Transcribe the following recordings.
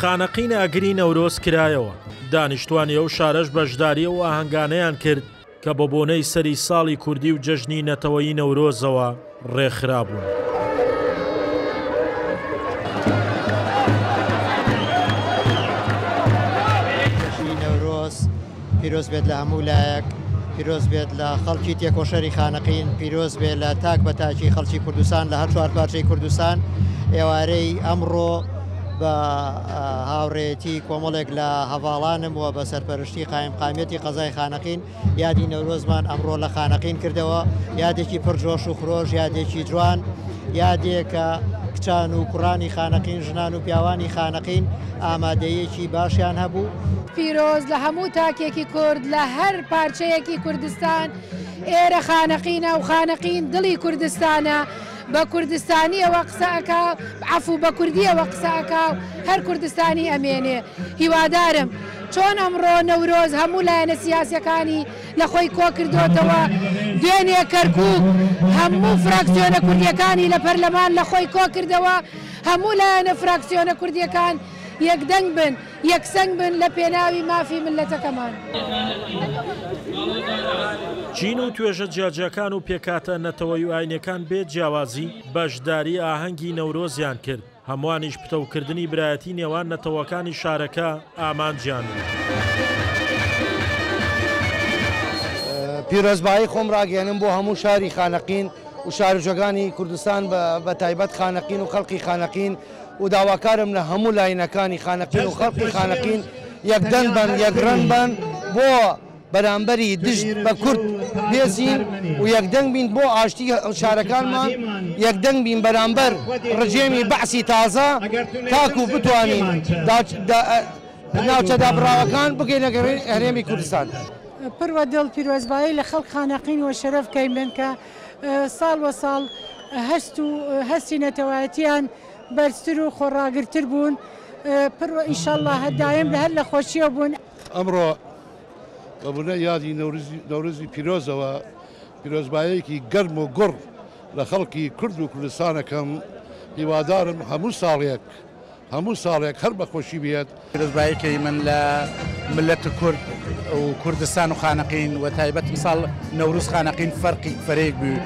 خانەقین ئاگری نەورۆز کرایەوە. دانیشتوانی ئەو شارەش بەشداری و ئاهەنگانەیان کرد کە بە بۆنەی سەری ساڵی کوردی و جەژنی نەتەوەیی نەورۆزەوە ڕێکخرابوون. نەورۆز پیرۆز بێت لە هەموو لایەک، پیرۆز بێت لە خەڵکی تێکۆشەری خانەقین، پیرۆز بێت لە تاک بە تاکی خەڵکی کوردستان لە هەر چوار پارچەی کوردستان. ئێوارەی ئەمڕۆ بە هاوڕێتی کۆمەڵێک لە هەواڵانم و بە سەرپەرشتی قایمقامەتی قەزای خانەقین یادی نەورۆزمان ئەمڕۆ لە خانەقین کردەوە. یادێکی پڕجۆش و خرۆش، یادێکی جوان، یادێکە کچان و کوڕانی خانەقین، ژنان و پیاوانی خانەقین ئامادەیەکی باشیان هەبوو. پیرۆز لە هەموو تاکێکی کورد لە هەر پارچەیەکی کوردستان ئێرە خانەقینە و خانەقین دڵی کوردستانە. بە کوردستانیەوە قسەکە، عەفو بە کوردیەوە قسەکە و هەر کوردستانی ئەمێنێ. هیوادارم چۆن ئەمڕۆ نەورۆز هەموو لایەنە سیاسەکانی لە خۆی کۆ کردوتەوە، دوێنێ کەرکووک هەموو فراکسیۆنە کوردیەکانی لە پەرلەمان لە خۆی کۆ کردەوە، هەموو لایەنە فراکسیۆنە کوردیەکان یەکدەنگ بن، یەکسەنگ بن لە پێناوی مافی ملەتەکەمان. چین و توێژە جیاجیەکان و پێکاتە نەتەوەی و ئاینەکان بێ جیاوازی بەشداری ئاهەنگی نەورۆزیان کرد. هەموانیش پتەوکردنی برایەتی نێوان نەتەوەکانی شارەکە ئامانجیان بوو. پیرۆزبایی خۆم ڕاگەێنم بۆ هەموو شاری خانەقین و شارۆژەکانی کوردستان بە تایبەت خانەقین و خەڵکی خانەقین و داواکارم لە هەموو لاینەکانی خانەقین و خەڵکی خانەقین یەکدەنگ بن، یەکڕەنگ بن بۆ بەرامبەری دژ بە کورد بێزین و یەکدەنگ بین بۆ ئاشتی شارەکانمان، یەکدەنگ بین بەرامبەر ڕژێمی بەعسی تازە تاکو بتوانین ناوچە دابڕاوەکان بگەینە هەرێمی کوردستان. پڕوە دڵ پیرۆزبایی لە خەڵک خانەقین و شەرەف کەیمن کە ساڵ وە ساڵ هەستی نەتەوایەتیان بەرزتر و خۆڕاگرتر بوون. پڕوە ئینشەڵڵا هەدایم لە هەر لە خۆشیە بوون. ئەمڕۆ بەبوونە یادی نەورۆزی پیرۆزەوە پیرۆزبایەکی گەرم و گوڕ لە خەڵکی کورد و کوردستانەکەم. هیوادارم هەموو ساڵێک هەر بەخۆشی بێت. پیرۆزبایەکی من لە ملەت کورد و کوردستان و خانەقین و تایبەت مثال نەوروز خانەقین فەرقی فەرێک بوو.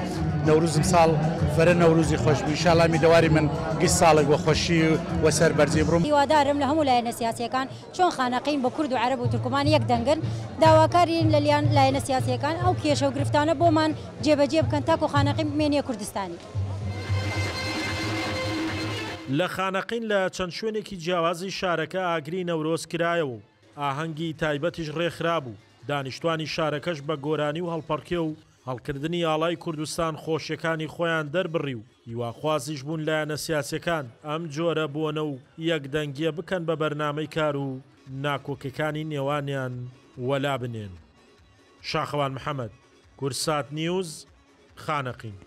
نەوروز مثال فەرە نەوروزی خۆش بوو. ئینشاڵڵا میدەواری من گشت ساڵێک بە خۆشی و سەربەرزی بڕۆم. هیوادارم لە هەموو لایەنە سیاسیەکان چۆن خانەقین بە کورد و عەرەب و تورکمان یەکدەنگن، داواکارین لە لایەنە سیاسیەکان ئەو کێشە و گرفتانە بۆمان جێبەجێ بکەن تاکو خانەقین بمێنیە کوردستانی. لە خانەقین لە چەند شوێنێکی جیاوازی شارەکە ئاگری نەورۆز کرایەوە و ئاهەنگی تایبەتیش ڕێکخرابوو. دانیشتوانی شارەکەش بە گۆرانی و هەڵپەڕکێ و هەڵکردنی ئاڵای کوردستان خۆشیەکانی خۆیان دەربڕی و هیواخوازیش بوون لایەنە سیاسیەکان ئەم جۆرە بوونە و یەکدەنگیە بکەن بە بەرنامەی کار و ناکۆکەکانی نێوانیان وەلا بنێن. شاخەوان محەممەد، کورسات نیوز، خانەقین.